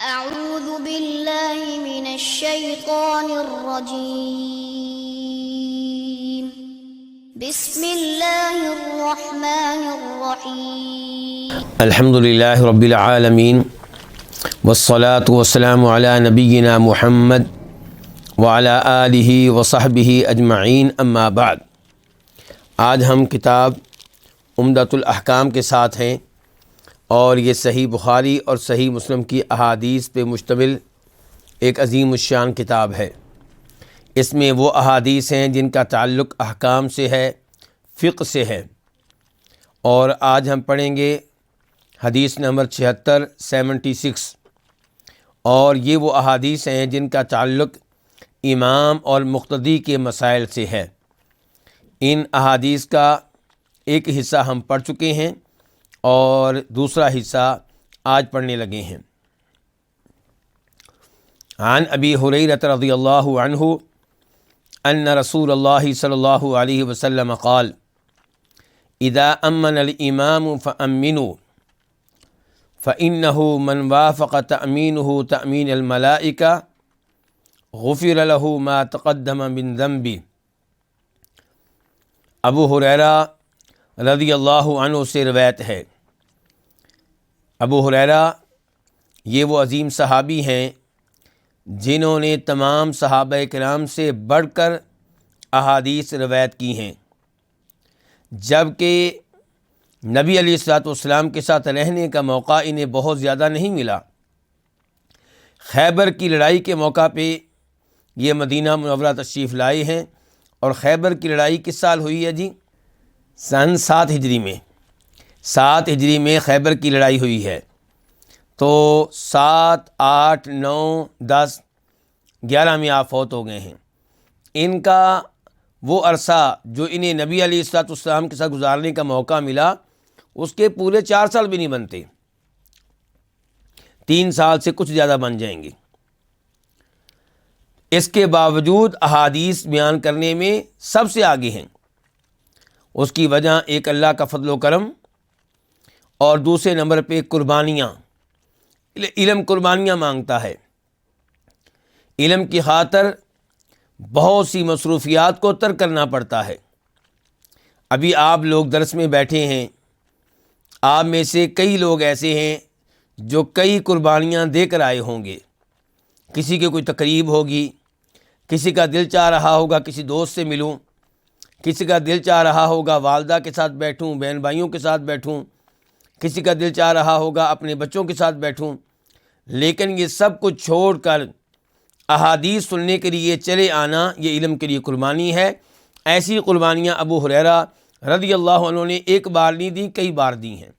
أعوذ بالله من الشيطان الرجيم بسم الله الرحمن الرحيم الحمد للہ رب العالمین والصلاة والسلام علی نبینا محمد وعلی آلہ وصحبہ اجمعین اما بعد۔ آج ہم کتاب عمدۃ الاحکام کے ساتھ ہیں، اور یہ صحیح بخاری اور صحیح مسلم کی احادیث پہ مشتمل ایک عظیم الشان کتاب ہے۔ اس میں وہ احادیث ہیں جن کا تعلق احکام سے ہے، فقہ سے ہے، اور آج ہم پڑھیں گے حدیث نمبر 76 اور یہ وہ احادیث ہیں جن کا تعلق امام اور مقتدی کے مسائل سے ہے۔ ان احادیث کا ایک حصہ ہم پڑھ چکے ہیں اور دوسرا حصہ آج پڑھنے لگے ہیں۔ عن ابی ہریرہ رضی اللہ عنہ ان رسول اللہ صلی اللہ علیہ وسلم قال اذا امن الامام فامنوا فإنه من وافق تأمینه تأمین الملائکہ غفر له ما تقدم من ذنبہ۔ ابو ہریرہ رضی اللہ عنہ سے روایت ہے۔ ابو ہریرہ یہ وہ عظیم صحابی ہیں جنہوں نے تمام صحابہ کرام سے بڑھ کر احادیث روایت کی ہیں، جبکہ نبی علیہ الصلوۃ والسلام کے ساتھ رہنے کا موقع انہیں بہت زیادہ نہیں ملا۔ خیبر کی لڑائی کے موقع پہ یہ مدینہ منورہ تشریف لائے ہیں، اور خیبر کی لڑائی کس سال ہوئی ہے جی؟ سن 7 ہجری میں۔ 7 ہجری میں خیبر کی لڑائی ہوئی ہے، تو 7، 8، 9، 10، 11 میں آپ فوت ہو گئے ہیں۔ ان کا وہ عرصہ جو انہیں نبی علیہ الصلوۃ والسلام کے ساتھ گزارنے کا موقع ملا، اس کے پورے 4 سال بھی نہیں بنتے، 3 سال سے کچھ زیادہ بن جائیں گے۔ اس کے باوجود احادیث بیان کرنے میں سب سے آگے ہیں۔ اس کی وجہ ایک اللہ کا فضل و کرم، اور دوسرے نمبر پہ قربانیاں۔ علم قربانیاں مانگتا ہے۔ علم کی خاطر بہت سی مصروفیات کو ترک کرنا پڑتا ہے۔ ابھی آپ لوگ درس میں بیٹھے ہیں، آپ میں سے کئی لوگ ایسے ہیں جو کئی قربانیاں دے کر آئے ہوں گے۔ کسی کے کوئی تقریب ہوگی، کسی کا دل چاہ رہا ہوگا کسی دوست سے ملوں، کسی کا دل چاہ رہا ہوگا والدہ کے ساتھ بیٹھوں، بہن بھائیوں کے ساتھ بیٹھوں، کسی کا دل چاہ رہا ہوگا اپنے بچوں کے ساتھ بیٹھوں، لیکن یہ سب کچھ چھوڑ کر احادیث سننے کے لیے چلے آنا، یہ علم کے لیے قربانی ہے۔ ایسی قربانیاں ابو ہریرہ رضی اللہ عنہ نے ایک بار نہیں دی، کئی بار دی ہیں۔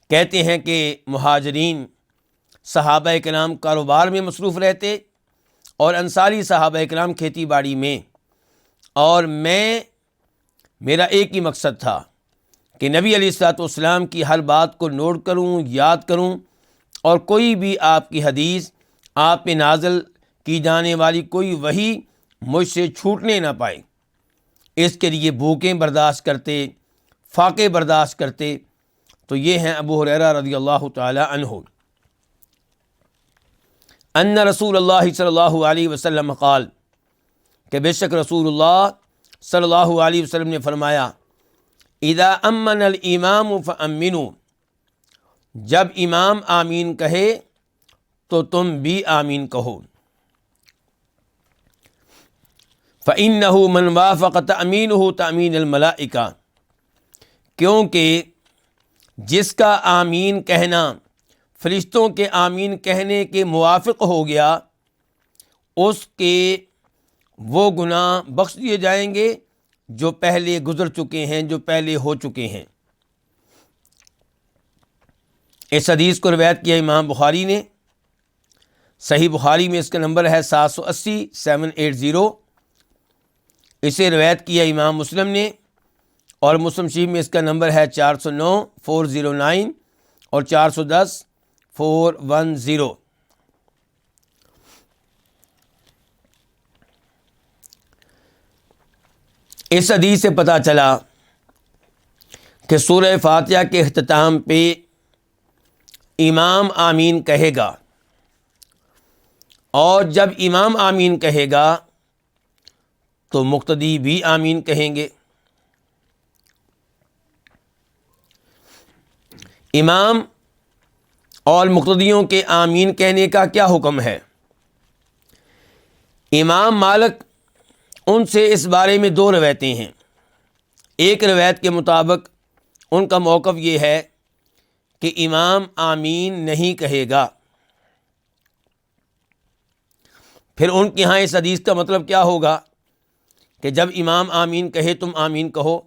کہتے ہیں کہ مہاجرین صحابہ کرام کاروبار میں مصروف رہتے، اور انصاری صحابہ کرام کھیتی باڑی میں، اور میرا ایک ہی مقصد تھا کہ نبی علیہ الصلوۃ والسلام کی ہر بات کو نوٹ کروں، یاد کروں، اور کوئی بھی آپ کی حدیث، آپ پہ نازل کی جانے والی کوئی وحی مجھ سے چھوٹنے نہ پائے۔ اس کے لیے بھوکیں برداشت کرتے، فاقے برداشت کرتے۔ تو یہ ہیں ابو ہریرہ رضی اللہ تعالی عنہ۔ ان رسول اللہ صلی اللہ علیہ وسلم قال، کہ بے شک رسول اللہ صلی اللہ علیہ وسلم نے فرمایا، اذا امن الامام فامنوا، جب امام آمین کہے تو تم بھی آمین کہو۔ فإنه من وافق تأمینه تأمین الملائکہ، کیونکہ جس کا آمین کہنا فرشتوں کے آمین کہنے کے موافق ہو گیا، اس کے وہ گناہ بخش دیے جائیں گے جو پہلے گزر چکے ہیں، جو پہلے ہو چکے ہیں۔ اس حدیث کو روایت کیا امام بخاری نے، صحیح بخاری میں اس کا نمبر ہے 780 اسے روایت کیا امام مسلم نے، اور مسلم شریف میں اس کا نمبر ہے 409 اور 410 اس حدیث سے پتہ چلا کہ سورہ فاتحہ کے اختتام پہ امام آمین کہے گا، اور جب امام آمین کہے گا تو مقتدی بھی آمین کہیں گے۔ امام اور مقتدیوں کے آمین کہنے کا کیا حکم ہے؟ امام مالک ان سے اس بارے میں دو روایتیں ہیں۔ ایک روایت کے مطابق ان کا موقف یہ ہے کہ امام آمین نہیں کہے گا۔ پھر ان کے ہاں اس حدیث کا مطلب کیا ہوگا کہ جب امام آمین کہے تم آمین کہو،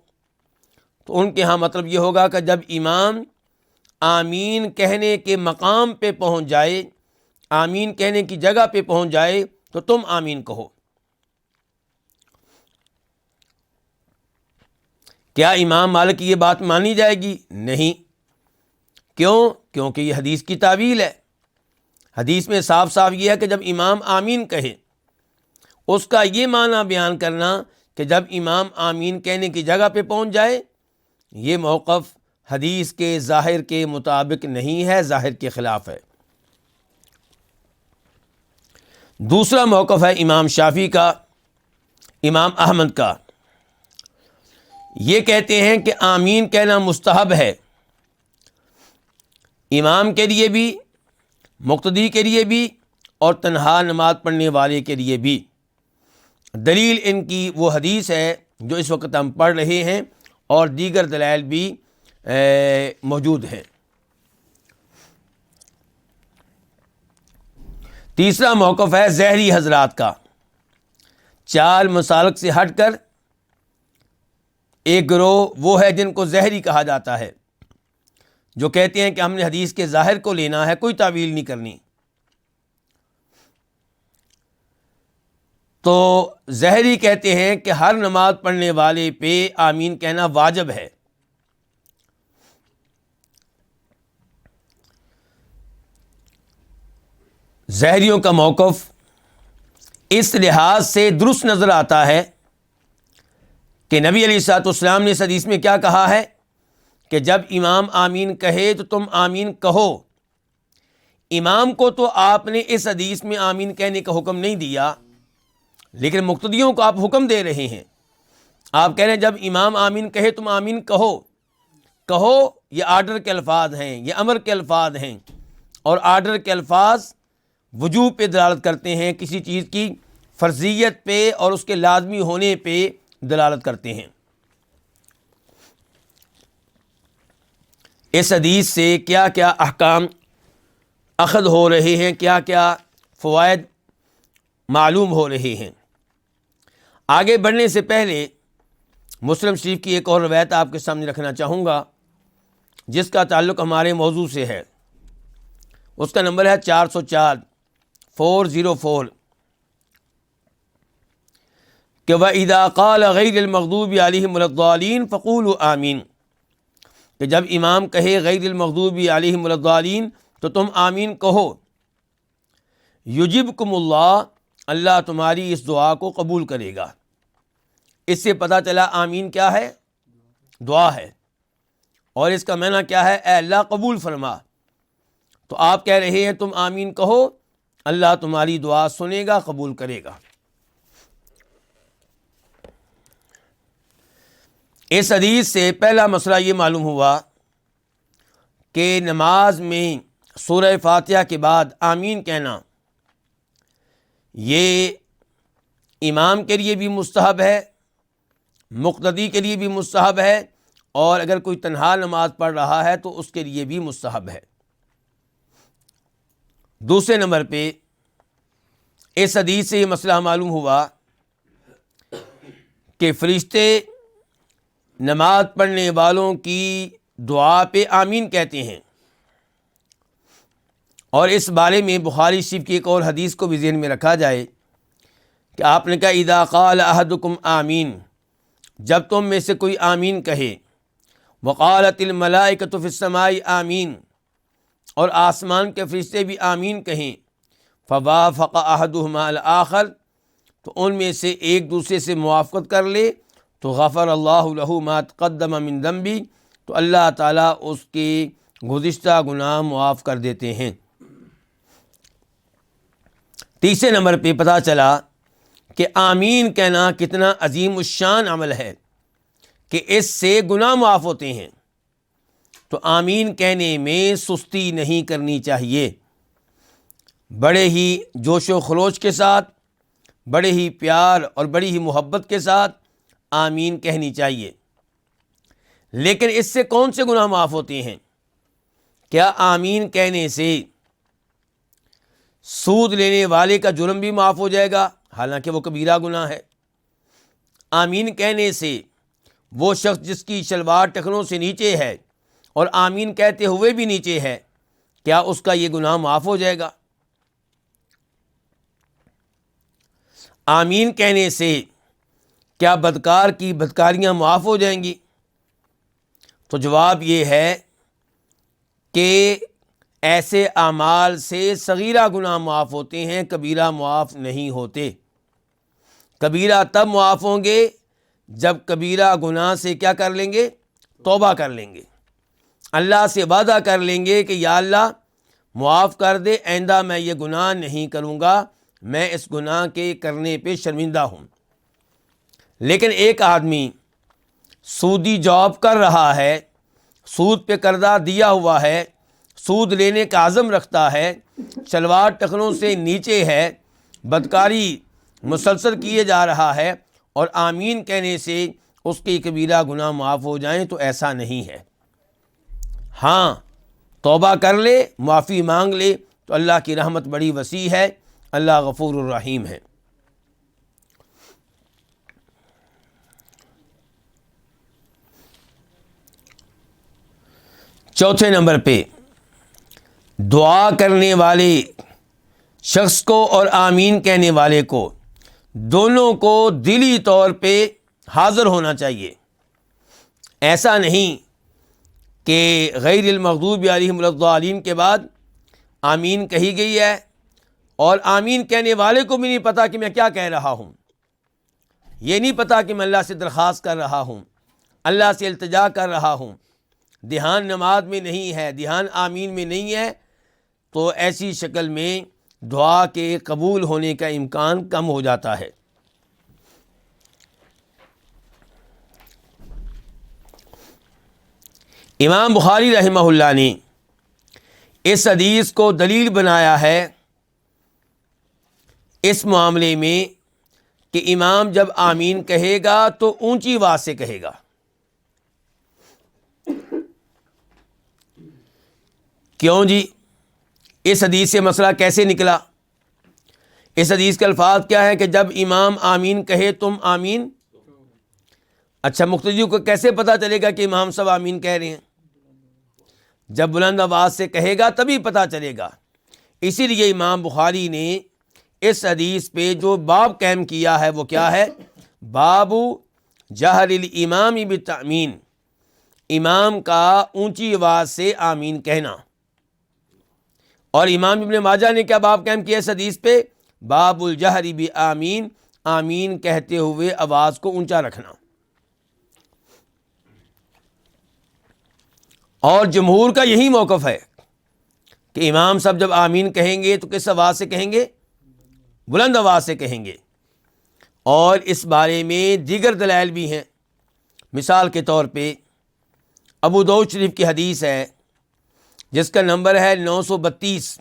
تو ان کے ہاں مطلب یہ ہوگا کہ جب امام آمین کہنے کے مقام پہ پہنچ جائے، آمین کہنے کی جگہ پہ پہنچ جائے تو تم آمین کہو۔ کیا امام مالک کی یہ بات مانی جائے گی؟ نہیں۔ کیوں؟ کیونکہ یہ حدیث کی تعویل ہے۔ حدیث میں صاف صاف یہ ہے کہ جب امام آمین کہے، اس کا یہ معنی بیان کرنا کہ جب امام آمین کہنے کی جگہ پہ پہنچ جائے، یہ موقف حدیث کے ظاہر کے مطابق نہیں ہے، ظاہر کے خلاف ہے۔ دوسرا موقف ہے امام شافعی کا، امام احمد کا۔ یہ کہتے ہیں کہ آمین کہنا مستحب ہے، امام کے لیے بھی، مقتدی کے لیے بھی، اور تنہا نماز پڑھنے والے کے لیے بھی۔ دلیل ان کی وہ حدیث ہے جو اس وقت ہم پڑھ رہے ہیں، اور دیگر دلائل بھی موجود ہیں۔ تیسرا موقف ہے ظاہری حضرات کا۔ چال مسالک سے ہٹ کر ایک گروہ وہ ہے جن کو ظاہری کہا جاتا ہے، جو کہتے ہیں کہ ہم نے حدیث کے ظاہر کو لینا ہے، کوئی تعویل نہیں کرنی۔ تو ظاہری کہتے ہیں کہ ہر نماز پڑھنے والے پہ آمین کہنا واجب ہے۔ ظاہریوں کا موقف اس لحاظ سے درست نظر آتا ہے کہ نبی علیہ الصلوۃ والسلام نے اس حدیث میں کیا کہا ہے کہ جب امام آمین کہے تو تم آمین کہو۔ امام کو تو آپ نے اس حدیث میں آمین کہنے کا حکم نہیں دیا، لیکن مقتدیوں کو آپ حکم دے رہے ہیں۔ آپ کہہ رہے ہیں جب امام آمین کہے تم آمین کہو۔ کہو یہ آرڈر کے الفاظ ہیں، یہ امر کے الفاظ ہیں، اور آرڈر کے الفاظ وجوب پہ دلالت کرتے ہیں، کسی چیز کی فرضیت پہ اور اس کے لازمی ہونے پہ دلالت کرتے ہیں۔ اس حدیث سے کیا کیا احکام اخذ ہو رہے ہیں، کیا کیا فوائد معلوم ہو رہے ہیں؟ آگے بڑھنے سے پہلے مسلم شریف کی ایک اور روایت آپ کے سامنے رکھنا چاہوں گا، جس کا تعلق ہمارے موضوع سے ہے۔ اس کا نمبر ہے 404 کہ وَإِذَا قَالَ غَيْرِ الْمَغْضُوبِ عَلَيْهِمْ وَلَا الضَّالِّينَ فَقُولُوا آمین، کہ جب امام کہے غیر المغضوب علیہم ولا الضالین تو تم آمین کہو۔ یجبکم اللہ، اللہ تمہاری اس دعا کو قبول کرے گا۔ اس سے پتہ چلا آمین کیا ہے؟ دعا ہے، اور اس کا معنی کیا ہے؟ اے اللہ قبول فرما۔ تو آپ کہہ رہے ہیں تم آمین کہو، اللہ تمہاری دعا سنے گا، قبول کرے گا۔ اس حدیث سے پہلا مسئلہ یہ معلوم ہوا کہ نماز میں سورہ فاتحہ کے بعد آمین کہنا یہ امام کے لیے بھی مستحب ہے، مقتدی کے لیے بھی مستحب ہے، اور اگر کوئی تنہا نماز پڑھ رہا ہے تو اس کے لیے بھی مستحب ہے۔ دوسرے نمبر پہ اس حدیث سے یہ مسئلہ معلوم ہوا کہ فرشتے نماز پڑھنے والوں کی دعا پہ آمین کہتے ہیں، اور اس بارے میں بخاری شریف کی ایک اور حدیث کو بھی ذہن میں رکھا جائے کہ آپ نے کہا اذا قال احدکم آمین، جب تم میں سے کوئی آمین کہے، وقالت الملائکۃ فی السماء آمین، اور آسمان کے فرشتے بھی آمین کہیں، فوافق احدہما الآخر، تو ان میں سے ایک دوسرے سے موافقت کر لے، تو غفر اللہ لہ ما تقدم من ذنبی، تو اللہ تعالیٰ اس کے گزشتہ گناہ معاف کر دیتے ہیں۔ تیسرے نمبر پہ پتہ چلا کہ آمین کہنا کتنا عظیم الشان عمل ہے کہ اس سے گناہ معاف ہوتے ہیں۔ تو آمین کہنے میں سستی نہیں کرنی چاہیے، بڑے ہی جوش و خروش کے ساتھ، بڑے ہی پیار اور بڑی ہی محبت کے ساتھ آمین کہنی چاہیے۔ لیکن اس سے کون سے گناہ معاف ہوتے ہیں؟ کیا آمین کہنے سے سود لینے والے کا جرم بھی معاف ہو جائے گا، حالانکہ وہ کبیرہ گناہ ہے؟ آمین کہنے سے وہ شخص جس کی شلوار ٹخنوں سے نیچے ہے اور آمین کہتے ہوئے بھی نیچے ہے، کیا اس کا یہ گناہ معاف ہو جائے گا؟ آمین کہنے سے کیا بدکار کی بدکاریاں معاف ہو جائیں گی؟ تو جواب یہ ہے کہ ایسے اعمال سے صغیرہ گناہ معاف ہوتے ہیں، کبیرہ معاف نہیں ہوتے۔ کبیرہ تب معاف ہوں گے جب کبیرہ گناہ سے کیا کر لیں گے؟ توبہ کر لیں گے، اللہ سے وعدہ کر لیں گے کہ یا اللہ معاف کر دے، آئندہ میں یہ گناہ نہیں کروں گا، میں اس گناہ کے کرنے پہ شرمندہ ہوں۔ لیکن ایک آدمی سودی جاب کر رہا ہے، سود پہ قرضہ دیا ہوا ہے، سود لینے کا عزم رکھتا ہے، شلوار ٹخنوں سے نیچے ہے، بدکاری مسلسل کیے جا رہا ہے، اور آمین کہنے سے اس کی کبیرہ گناہ معاف ہو جائیں، تو ایسا نہیں ہے۔ ہاں، توبہ کر لے، معافی مانگ لے، تو اللہ کی رحمت بڑی وسیع ہے، اللہ غفور الرحیم ہے۔ چوتھے نمبر پہ دعا کرنے والے شخص کو اور آمین کہنے والے کو دونوں کو دلی طور پہ حاضر ہونا چاہیے۔ ایسا نہیں کہ غیر المغضوب علیہم ولا الضالین کے بعد آمین کہی گئی ہے اور آمین کہنے والے کو بھی نہیں پتا کہ میں کیا کہہ رہا ہوں، یہ نہیں پتا کہ میں اللہ سے درخواست کر رہا ہوں، اللہ سے التجا کر رہا ہوں، دھیان نماز میں نہیں ہے، دھیان آمین میں نہیں ہے، تو ایسی شکل میں دعا کے قبول ہونے کا امکان کم ہو جاتا ہے۔ امام بخاری رحمہ اللہ نے اس حدیث کو دلیل بنایا ہے اس معاملے میں کہ امام جب آمین کہے گا تو اونچی آواز سے کہے گا۔ کیوں جی؟ اس حدیث سے مسئلہ کیسے نکلا؟ اس حدیث کے الفاظ کیا ہے کہ جب امام آمین کہے تم آمین۔ اچھا، مقتدی کو کیسے پتا چلے گا کہ امام صاحب آمین کہہ رہے ہیں؟ جب بلند آواز سے کہے گا تبھی پتا چلے گا۔ اسی لیے امام بخاری نے اس حدیث پہ جو باب قائم کیا ہے وہ کیا ہے؟ باب جہر الامام بالتأمین، امام کا اونچی آواز سے آمین کہنا۔ اور امام ابن ماجہ نے کیا باب قائم کیا اس حدیث پہ؟ باب الجہر بآمین، آمین کہتے ہوئے آواز کو اونچا رکھنا۔ اور جمہور کا یہی موقف ہے کہ امام صاحب جب آمین کہیں گے تو کس آواز سے کہیں گے؟ بلند آواز سے کہیں گے۔ اور اس بارے میں دیگر دلائل بھی ہیں۔ مثال کے طور پہ ابو داؤد شریف کی حدیث ہے جس کا نمبر ہے 932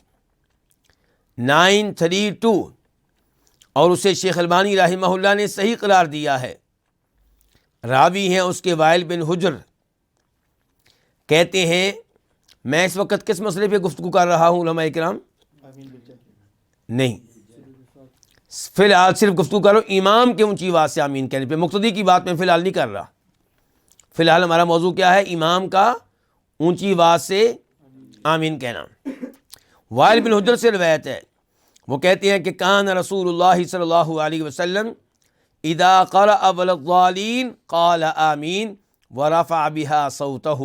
932، اور اسے شیخ البانی رحمہ اللہ نے صحیح قرار دیا ہے۔ راوی ہیں اس کے وائل بن حجر، کہتے ہیں میں اس وقت کس مسئلے پہ گفتگو کر رہا ہوں علماء کرام؟ نہیں، فی الحال صرف گفتگو کر رہا ہوں امام کے اونچی آواز سے آمین کہنے پہ، مقتدی کی بات میں فی الحال نہیں کر رہا۔ فی الحال ہمارا موضوع کیا ہے؟ امام کا اونچی آواز سے آمین کہنا۔ وائل بن حجر سے روایت ہے، وہ کہتے ہیں کہ کان رسول اللہ صلی اللہ علیہ وسلم اذا قرأ والضالین قال آمین ورفع بها صوتہ۔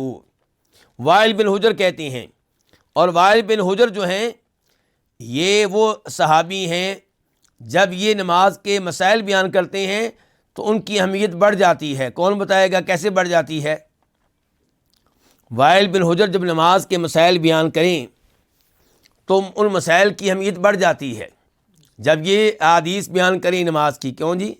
وائل بن حجر کہتے ہیں، اور وائل بن حجر جو ہیں یہ وہ صحابی ہیں جب یہ نماز کے مسائل بیان کرتے ہیں تو ان کی اہمیت بڑھ جاتی ہے۔ کون بتائے گا کیسے بڑھ جاتی ہے؟ وائل بن حجر جب نماز کے مسائل بیان کریں تو ان مسائل کی اہمیت بڑھ جاتی ہے جب یہ احادیث بیان کریں نماز کی. کیوں جی؟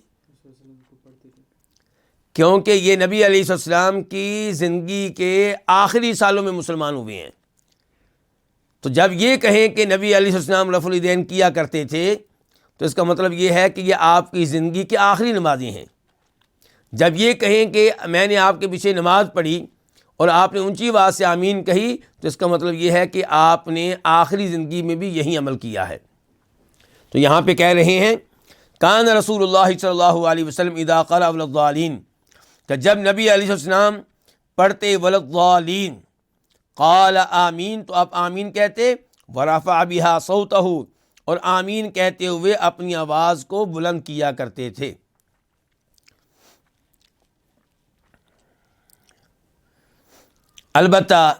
کیونکہ یہ نبی علیہ السلام کی زندگی کے آخری سالوں میں مسلمان ہوئے ہیں. تو جب یہ کہیں کہ نبی علیہ السلام رفع الیدین کیا کرتے تھے تو اس کا مطلب یہ ہے کہ یہ آپ کی زندگی کے آخری نمازی ہیں. جب یہ کہیں کہ میں نے آپ کے پیچھے نماز پڑھی اور آپ نے اونچی آواز سے آمین کہی تو اس کا مطلب یہ ہے کہ آپ نے آخری زندگی میں بھی یہی عمل کیا ہے. تو یہاں پہ کہہ رہے ہیں کان رسول اللہ صلی اللہ علیہ وسلم اذا قرأ وللضالین، کہ جب نبی علیہ السلام پڑھتے وللضالین قال آمین تو آپ آمین کہتے، ورفع بها صوتہ اور آمین کہتے ہوئے اپنی آواز کو بلند کیا کرتے تھے. البتہ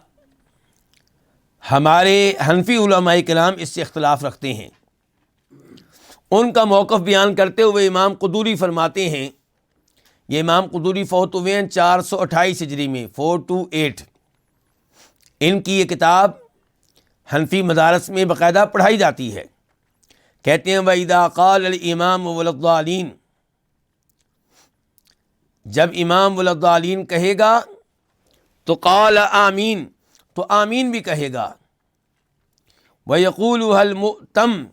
ہمارے حنفی علماء کرام اس سے اختلاف رکھتے ہیں. ان کا موقف بیان کرتے ہوئے امام قدوری فرماتے ہیں، یہ امام قدوری فوت ہوئے ہیں 428 ہجری میں 428. ان کی یہ کتاب حنفی مدارس میں باقاعدہ پڑھائی جاتی ہے. کہتے ہیں وَإِذَا قَالَ الْإِمَامُ وَلَلضَّالِينَ، جب امام وَلَلضَّالِينَ کہے گا تو قال آمین تو آمین بھی کہے گا. وَيَقُولُهَا الْمُؤْتَمُ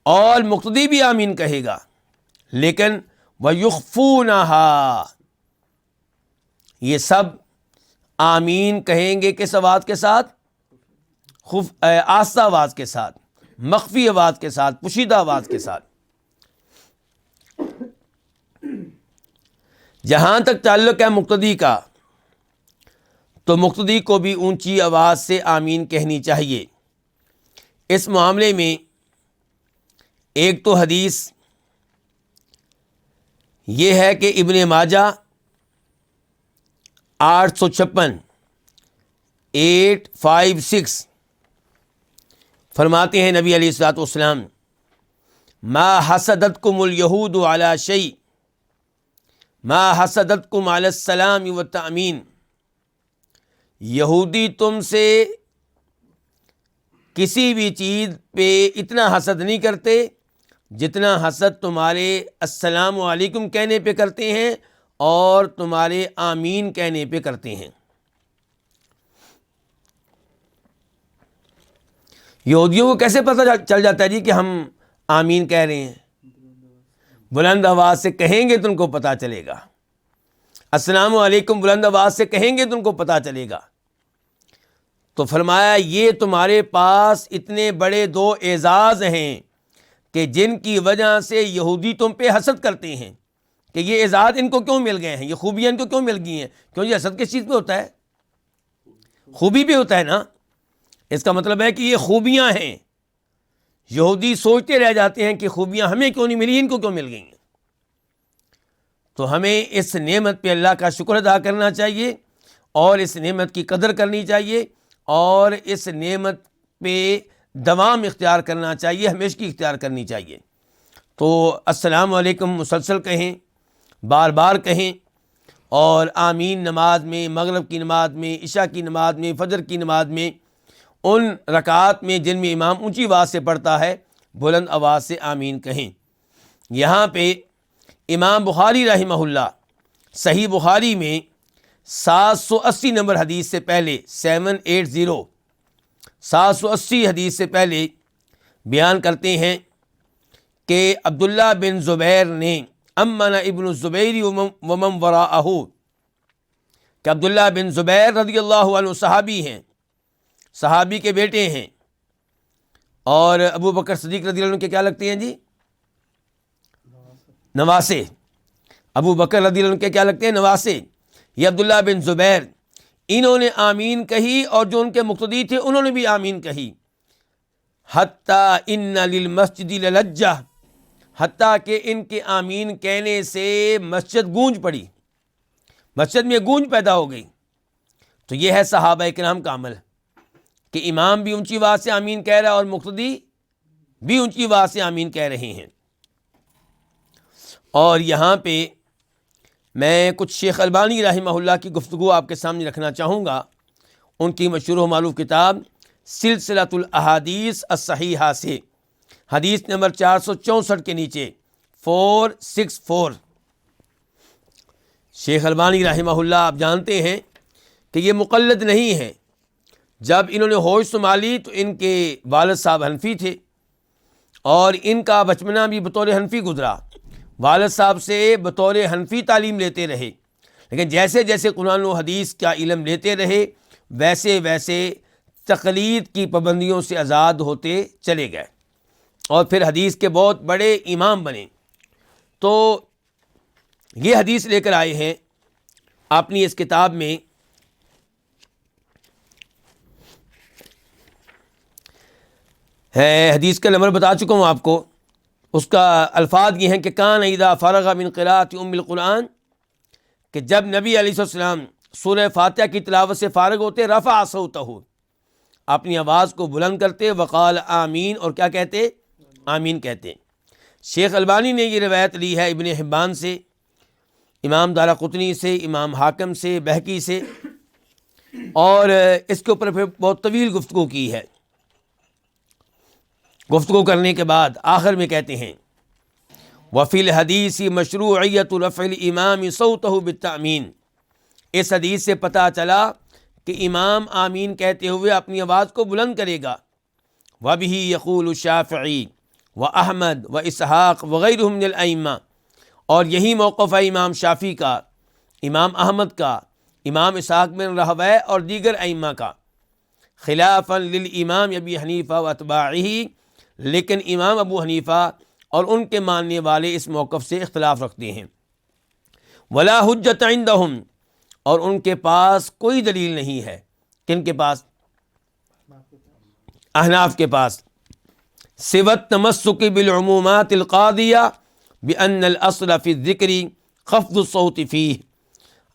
اور مقتدی بھی آمین کہے گا، لیکن وَيُخْفُونَهَا یہ سب آمین کہیں گے کس آواز کے ساتھ؟ آہستہ آواز کے ساتھ، مخفی آواز کے ساتھ، پوشیدہ آواز کے ساتھ. جہاں تک تعلق ہے مقتدی کا تو مقتدی کو بھی اونچی آواز سے آمین کہنی چاہیے. اس معاملے میں ایک تو حدیث یہ ہے کہ ابن ماجہ 856 فرماتے ہیں نبی علیہ الصلوۃ والسلام ما حسدتکم الیہود علی شیء ما حسدتکم علی السلام والتأمین، یہودی تم سے کسی بھی چیز پہ اتنا حسد نہیں کرتے جتنا حسد تمہارے السلام علیکم کہنے پہ کرتے ہیں اور تمہارے آمین کہنے پہ کرتے ہیں. یہودیوں کو کیسے پتہ چل جاتا ہے جی کہ ہم آمین کہہ رہے ہیں؟ بلند آواز سے کہیں گے تو ان کو پتہ چلے گا. السلام علیکم بلند آواز سے کہیں گے تو ان کو پتہ چلے گا. تو فرمایا یہ تمہارے پاس اتنے بڑے دو اعزاز ہیں کہ جن کی وجہ سے یہودی تم پہ حسد کرتے ہیں کہ یہ اعزاز ان کو کیوں مل گئے ہیں، یہ خوبیاں ان کو کیوں مل گئی ہیں. کیوں جی حسد کس چیز پہ ہوتا ہے؟ خوبی پہ ہوتا ہے نا. اس کا مطلب ہے کہ یہ خوبیاں ہیں. یہودی سوچتے رہ جاتے ہیں کہ خوبیاں ہمیں کیوں نہیں ملی، ان کو کیوں مل گئی ہیں. تو ہمیں اس نعمت پہ اللہ کا شکر ادا کرنا چاہیے اور اس نعمت کی قدر کرنی چاہیے اور اس نعمت پہ دوام اختیار کرنا چاہیے، ہمیشہ کی اختیار کرنی چاہیے. تو السلام علیکم مسلسل کہیں، بار بار کہیں، اور آمین نماز میں، مغرب کی نماز میں، عشاء کی نماز میں، فجر کی نماز میں، ان رکعات میں جن میں امام اونچی آواز سے پڑھتا ہے بلند آواز سے آمین کہیں. یہاں پہ امام بخاری رحمہ اللہ صحیح بخاری میں 780 نمبر حدیث سے پہلے 780 حدیث سے پہلے بیان کرتے ہیں کہ عبداللہ بن زبیر نے امن ابن الزبیر ومن وراءہ، کہ عبداللہ بن زبیر رضی اللہ عنہ صحابی ہیں، صحابی کے بیٹے ہیں، اور ابو بکر صدیق رضی اللہ عنہ کے کیا لگتے ہیں جی؟ نواسے. ابو بکر رضی اللہ عنہ کے کیا لگتے ہیں؟ نواسے. یہ عبداللہ بن زبیر، انہوں نے آمین کہی اور جو ان کے مقتدی تھے انہوں نے بھی آمین کہی. حتیٰ ان للمسجد للجہ، حتیٰ کہ ان کے آمین کہنے سے مسجد گونج پڑی، مسجد میں گونج پیدا ہو گئی. تو یہ ہے صحابہ کرام کا عمل کہ امام بھی اونچی آواز سے آمین کہہ رہا ہے اور مقتدی بھی اونچی آواز سے آمین کہہ رہے ہیں. اور یہاں پہ میں کچھ شیخ البانی رحمہ اللہ کی گفتگو آپ کے سامنے رکھنا چاہوں گا، ان کی مشہور و معروف کتاب سلسلۃ الاحادیث الصحیحہ سے، حدیث نمبر 464 کے نیچے 464۔ شیخ البانی رحمہ اللہ آپ جانتے ہیں کہ یہ مقلد نہیں ہیں۔ جب انہوں نے ہوش سنبھالی تو ان کے والد صاحب حنفی تھے اور ان کا بچپنا بھی بطور حنفی گزرا، والد صاحب سے بطور حنفی تعلیم لیتے رہے، لیکن جیسے جیسے قرآن و حدیث کا علم لیتے رہے ویسے ویسے تقلید کی پابندیوں سے آزاد ہوتے چلے گئے اور پھر حدیث کے بہت بڑے امام بنے۔ تو یہ حدیث لے کر آئے ہیں اپنی اس کتاب میں، ہے حدیث کا نمبر بتا چکا ہوں آپ کو، اس کا الفاظ یہ ہیں کہ کان اذا فرغ من قراءۃ ام القرآن، کہ جب نبی علیہ السلام سورہ فاتحہ کی تلاوت سے فارغ ہوتے، رفع صوتہ، اپنی آواز کو بلند کرتے، وقال آمین، اور کیا کہتے؟ آمین کہتے۔ شیخ البانی نے یہ روایت لی ہے ابن حبان سے، امام دارقطنی سے، امام حاکم سے، بہقی سے، اور اس کے اوپر پھر بہت طویل گفتگو کی ہے۔ گفتگو کرنے کے بعد آخر میں کہتے ہیں وفی الحدیث مشروعیت رفع الامام صوتہ بالتأمین، اس حدیث سے پتہ چلا کہ امام آمین کہتے ہوئے اپنی آواز کو بلند کرے گا۔ وبہ یقول الشافعی و احمد و اسحاق وغیرہم من الائمہ، اور یہی موقف ہے امام شافعی کا، امام احمد کا، امام اسحاق بن راہویہ اور دیگر ائمہ کا، خلافا للامام ابی حنیفہ و اتباعہ، لیکن امام ابو حنیفہ اور ان کے ماننے والے اس موقف سے اختلاف رکھتے ہیں۔ ولا حجت عندہم، اور ان کے پاس کوئی دلیل نہیں ہے، کن کے پاس؟ احناف کے پاس، سوى التمسک بالعمومات القاضیہ بأن الاصل فی الذکر خفض الصوت فیہ،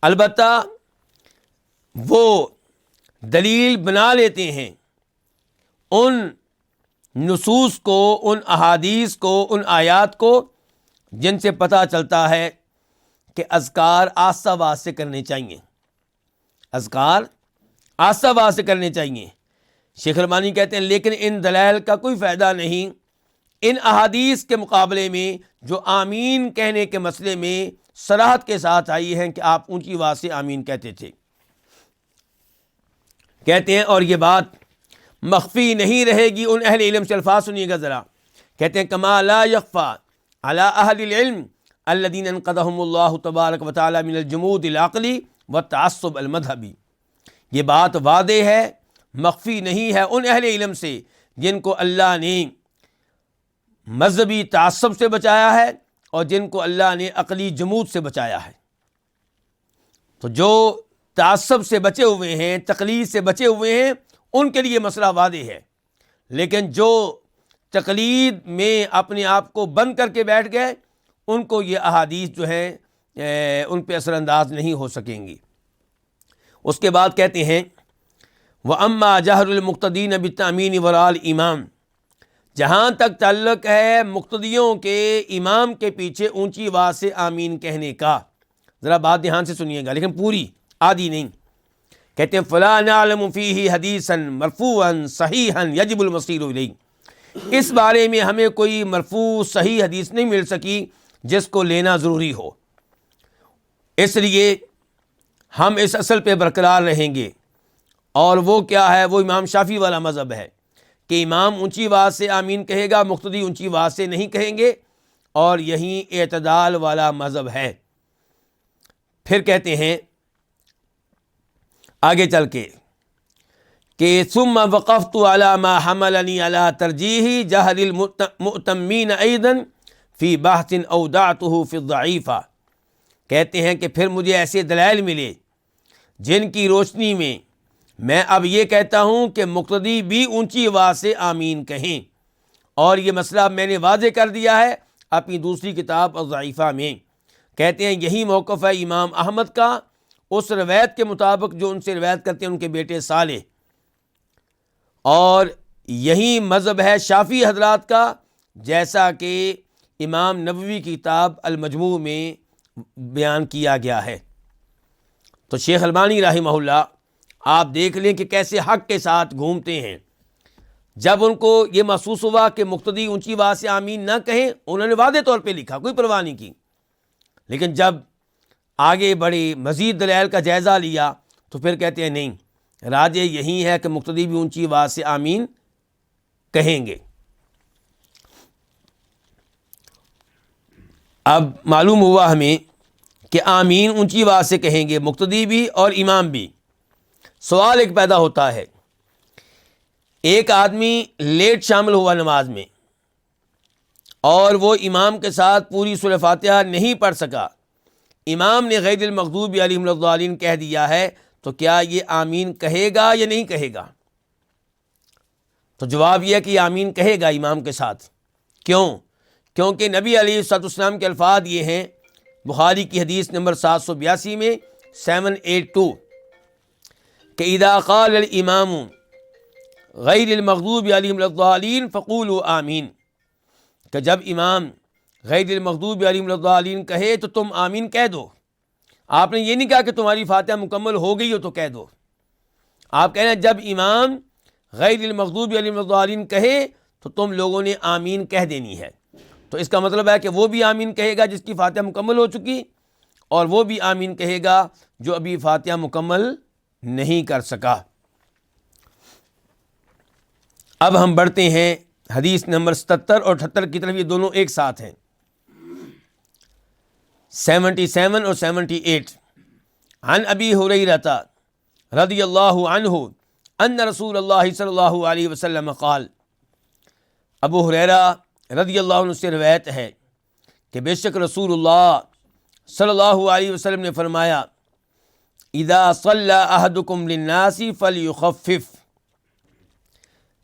البتہ وہ دلیل بنا لیتے ہیں ان نصوص کو، ان احادیث کو، ان آیات کو جن سے پتہ چلتا ہے کہ اذکار آہستہ آواز سے کرنے چاہیے، اذکار آہستہ آواز سے کرنے چاہیے۔ شیخ البانی کہتے ہیں لیکن ان دلائل کا کوئی فائدہ نہیں ان احادیث کے مقابلے میں جو آمین کہنے کے مسئلے میں صراحت کے ساتھ آئی ہیں کہ آپ اونچی آواز سے آمین کہتے تھے۔ کہتے ہیں اور یہ بات مخفی نہیں رہے گی ان اہل علم سے، الفاظ سنیے گا ذرا، کہتے ہیں کما لا یخفی علی اہل العلم الذین انقذهم اللہ تبارک و تعالی من الجمود العقلی والتعصب المذہبی، یہ بات واضح ہے، مخفی نہیں ہے ان اہل علم سے جن کو اللہ نے مذہبی تعصب سے بچایا ہے اور جن کو اللہ نے عقلی جمود سے بچایا ہے۔ تو جو تعصب سے بچے ہوئے ہیں، تقلید سے بچے ہوئے ہیں، ان کے لیے مسئلہ واضح ہے، لیکن جو تقلید میں اپنے آپ کو بند کر کے بیٹھ گئے ان کو یہ احادیث جو ہیں ان پہ اثر انداز نہیں ہو سکیں گی۔ اس کے بعد کہتے ہیں وَأَمَّا جَهْرُ الْمُقْتَدِينَ بِالتَّأْمِينِ وَرَاءَ الْإِمَامِ، جہاں تک تعلق ہے مقتدیوں کے امام کے پیچھے اونچی آواز سے آمین کہنے کا، ذرا بات دھیان سے سنیے گا لیکن پوری آدھی نہیں۔ کہتے ہیں فَلَا نَعْلَمُ فِيهِ حَدِيثًا مَرْفُوعًا صَحِيحًا يَجِبُ الْمَصِيرُ إِلَيْهِ، اس بارے میں ہمیں کوئی مرفوع صحیح حدیث نہیں مل سکی جس کو لینا ضروری ہو، اس لیے ہم اس اصل پہ برقرار رہیں گے، اور وہ کیا ہے؟ وہ امام شافعی والا مذہب ہے کہ امام اونچی آواز سے آمین کہے گا، مقتدی اونچی آواز سے نہیں کہیں گے، اور یہی اعتدال والا مذہب ہے۔ پھر کہتے ہیں آگے چل کے کہ ثم وقفت على ما حملني على ترجیح جہل المؤتمین ایضا فی بحث اودعته فی الضعیفہ، کہتے ہیں کہ پھر مجھے ایسے دلائل ملے جن کی روشنی میں میں اب یہ کہتا ہوں کہ مقتدی بھی اونچی آواز سے آمین کہیں، اور یہ مسئلہ میں نے واضح کر دیا ہے اپنی دوسری کتاب الضعیفہ میں۔ کہتے ہیں یہی موقف ہے امام احمد کا اس روایت کے مطابق جو ان سے روایت کرتے ہیں ان کے بیٹے صالح، اور یہی مذہب ہے شافعی حضرات کا، جیسا کہ امام نووی کی کتاب المجموع میں بیان کیا گیا ہے۔ تو شیخ البانی رحمہ اللہ آپ دیکھ لیں کہ کیسے حق کے ساتھ گھومتے ہیں۔ جب ان کو یہ محسوس ہوا کہ مقتدی اونچی آواز سے آمین نہ کہیں، انہوں نے واضح طور پہ لکھا، کوئی پرواہ نہیں کی، لیکن جب آگے بڑے مزید دلائل کا جائزہ لیا تو پھر کہتے ہیں نہیں، راجح یہی ہے کہ مقتدی بھی اونچی آواز سے آمین کہیں گے۔ اب معلوم ہوا ہمیں کہ آمین اونچی آواز سے کہیں گے مقتدی بھی اور امام بھی۔ سوال ایک پیدا ہوتا ہے، ایک آدمی لیٹ شامل ہوا نماز میں اور وہ امام کے ساتھ پوری سورہ فاتحہ نہیں پڑھ سکا، امام نے غیر المغضوب علیہم الضالین کہہ دیا ہے، تو کیا یہ آمین کہے گا یا نہیں کہے گا؟ تو جواب یہ ہے کہ یہ آمین کہے گا امام کے ساتھ۔ کیوں؟ کیونکہ نبی علیہ الصلوۃ والسلام کے الفاظ یہ ہیں، بخاری کی حدیث نمبر 782 میں 782، کہ اذا قال الامام غیر المغضوب علیہم الضالین فقولوا آمین، کہ جب امام غیر المغضوب علیہم الضالین کہے تو تم آمین کہہ دو۔ آپ نے یہ نہیں کہا کہ تمہاری فاتحہ مکمل ہو گئی ہو تو کہہ دو، آپ کہنا جب امام غیر المغضوب علیہم الضالین کہے تو تم لوگوں نے آمین کہہ دینی ہے۔ تو اس کا مطلب ہے کہ وہ بھی آمین کہے گا جس کی فاتحہ مکمل ہو چکی، اور وہ بھی آمین کہے گا جو ابھی فاتحہ مکمل نہیں کر سکا۔ اب ہم بڑھتے ہیں حدیث نمبر 77 اور 78 کی طرف، یہ دونوں ایک ساتھ ہیں، 77 اور 78۔ عن ابی ہریرہ رضی اللہ عنہ ان رسول اللہ صلی اللہ علیہ وسلم قال، ابو ہریرہ رضی اللہ عنہ سے روایت ہے کہ بے شک رسول اللہ صلی اللہ علیہ وسلم نے فرمایا، اذا صلی احدکم للناس فلیخفف،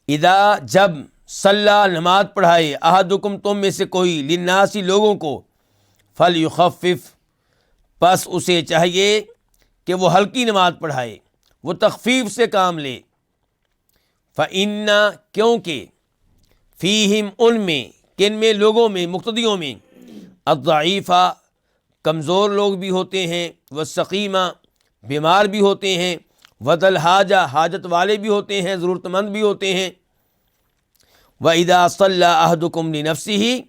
اذا جب صلی نماز پڑھائے، احدکم تم میں سے کوئی، للناس لوگوں کو، فلیخفف پس اسے چاہیے کہ وہ ہلکی نماز پڑھائے، وہ تخفیف سے کام لے، فإن کیونکہ فیہم ان میں، کن میں، لوگوں میں، مقتدیوں میں، الضعیفہ کمزور لوگ بھی ہوتے ہیں، والسقیمہ بیمار بھی ہوتے ہیں، وذا الحاجہ حاجت والے بھی ہوتے ہیں، ضرورت مند بھی ہوتے ہیں، وَإِذَا صَلَّى أَحَدُكُمْ لِنَفْسِهِ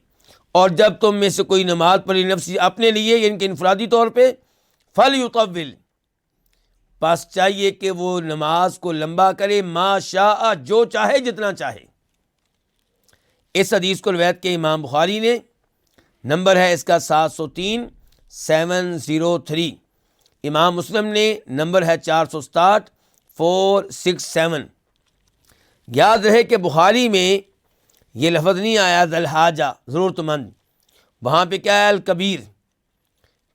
اور جب تم میں سے کوئی نماز پڑھی نفسی اپنے لیے، یعنی کہ انفرادی طور پہ، فَلْيُطَوِّلْ پس چاہیے کہ وہ نماز کو لمبا کرے، ما شاء جو چاہے، جتنا چاہے۔ اس حدیث کو روایت کے امام بخاری نے، نمبر ہے اس کا 703 703، امام مسلم نے نمبر ہے 467 467۔ یاد رہے کہ بخاری میں یہ لفظ نہیں آیا ذی الحاجہ ضرورت مند، وہاں پہ کیا ہے الکبیر،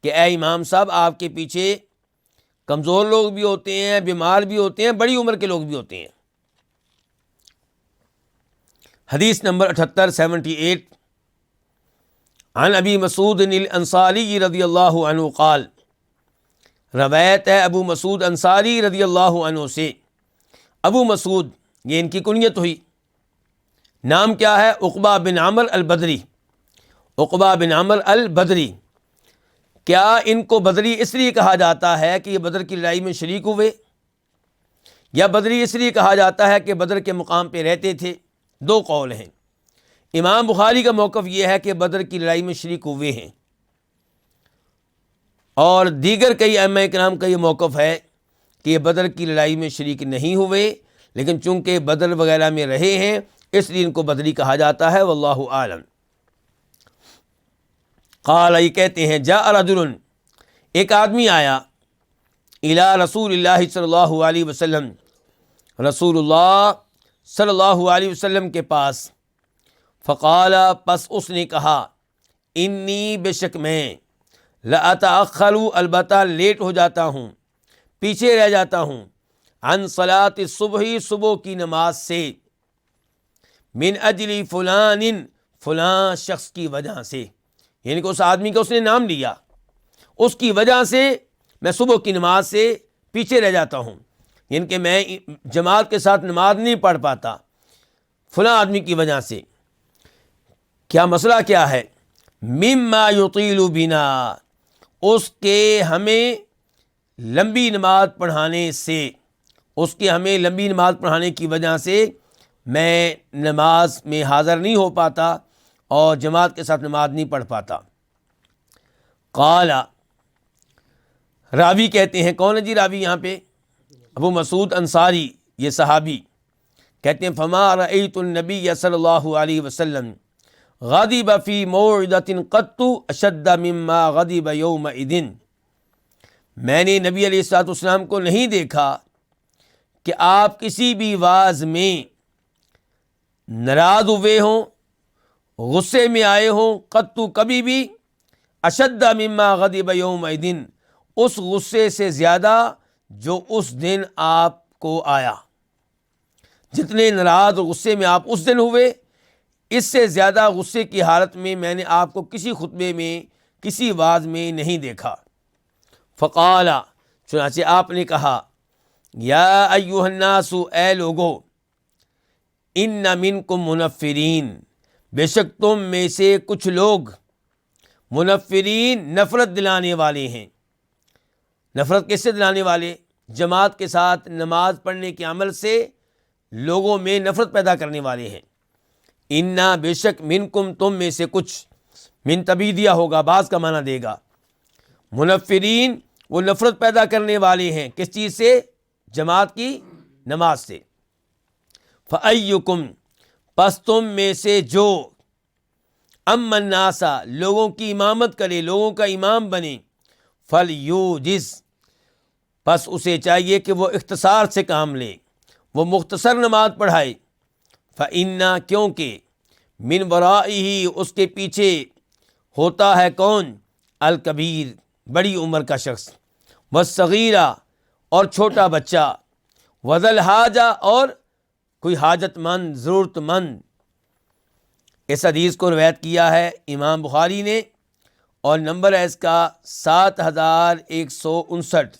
کہ اے امام صاحب آپ کے پیچھے کمزور لوگ بھی ہوتے ہیں، بیمار بھی ہوتے ہیں، بڑی عمر کے لوگ بھی ہوتے ہیں۔ حدیث نمبر 78 78، عن ابی مسعود الانصاری رضی اللہ عنہ قال، روایت ہے ابو مسعود انصاری رضی اللہ عنہ سے۔ ابو مسعود یہ ان کی کنیت ہوئی، نام کیا ہے؟ عقبہ بن عمر البدری، عقبہ بن عمر البدری۔ کیا ان کو بدری اس لیے کہا جاتا ہے کہ یہ بدر کی لڑائی میں شریک ہوئے، یا بدری اس لیے کہا جاتا ہے کہ بدر کے مقام پہ رہتے تھے؟ دو قول ہیں۔ امام بخاری کا موقف یہ ہے کہ بدر کی لڑائی میں شریک ہوئے ہیں، اور دیگر کئی ائمہ کرام کا یہ موقف ہے کہ یہ بدر کی لڑائی میں شریک نہیں ہوئے، لیکن چونکہ بدر وغیرہ میں رہے ہیں اس لیے ان کو بدری کہا جاتا ہے، واللہ اعلم۔ قال، یہ کہتے ہیں، جاء رجل ایک آدمی آیا، الی رسول اللہ صلی اللہ علیہ وسلم رسول اللہ صلی اللہ علیہ وسلم کے پاس، فقال پس اس نے کہا، انی بے شک میں، لاتأخر البتہ لیٹ ہو جاتا ہوں، پیچھے رہ جاتا ہوں، عن صلاۃ الصبح صبح کی نماز سے، من اجل فلان فلاں شخص کی وجہ سے، یعنی کہ اس آدمی کا اس نے نام لیا، اس کی وجہ سے میں صبح کی نماز سے پیچھے رہ جاتا ہوں، یعنی کہ میں جماعت کے ساتھ نماز نہیں پڑھ پاتا فلاں آدمی کی وجہ سے۔ کیا مسئلہ کیا ہے؟ مما یطیل بنا، اس کے ہمیں لمبی نماز پڑھانے سے، اس کے ہمیں لمبی نماز پڑھانے کی وجہ سے میں نماز میں حاضر نہیں ہو پاتا اور جماعت کے ساتھ نماز نہیں پڑھ پاتا۔ قال، راوی کہتے ہیں، کون ہے جی راوی یہاں پہ؟ ابو مسعود انصاری، یہ صحابی کہتے ہیں فما رأیت النبی صلی اللہ علیہ وسلم غضب فی موعظۃ قط اشد مما غضب یومئذ، میں نے نبی علیہ الصلوۃ والسلام کو نہیں دیکھا کہ آپ کسی بھی واعظ میں ناراض ہوئے ہوں، غصے میں آئے ہوں، قط کبھی بھی، اشد مما غضب یومئذ، اس غصے سے زیادہ جو اس دن آپ کو آیا، جتنے ناراض اور غصے میں آپ اس دن ہوئے، اس سے زیادہ غصے کی حالت میں نے آپ کو کسی خطبے میں، کسی واعظ میں نہیں دیکھا۔ فقال، چنانچہ آپ نے کہا، یا ایھا الناس، اے لوگو، ان منکم منفرین، بے شک تم میں سے کچھ لوگ منفرین، نفرت دلانے والے ہیں۔ نفرت کس سے دلانے والے؟ جماعت کے ساتھ نماز پڑھنے کے عمل سے لوگوں میں نفرت پیدا کرنے والے ہیں۔ انا، بے شک، منکم، تم میں سے کچھ، من تبیدیہ ہوگا، بعض کا معنی دے گا۔ منفرین، وہ نفرت پیدا کرنے والے ہیں، کس چیز سے؟ جماعت کی نماز سے۔ فَأَيُّكُمْ، پس تم میں سے جو، اما الناس، لوگوں کی امامت کرے، لوگوں کا امام بنے، فَلْيُوجِزْ، پس اسے چاہیے کہ وہ اختصار سے کام لے، وہ مختصر نماز پڑھائے۔ فَإِنَّ، کیونکہ، من ورائہ، اس کے پیچھے ہوتا ہے کون؟ الکبیر، بڑی عمر کا شخص، والصغیرہ، اور چھوٹا بچہ، وذی الحاجہ، اور کوئی حاجت مند، ضرورت مند۔ اس حدیث کو روایت کیا ہے امام بخاری نے، اور نمبر ہے اس کا 7159،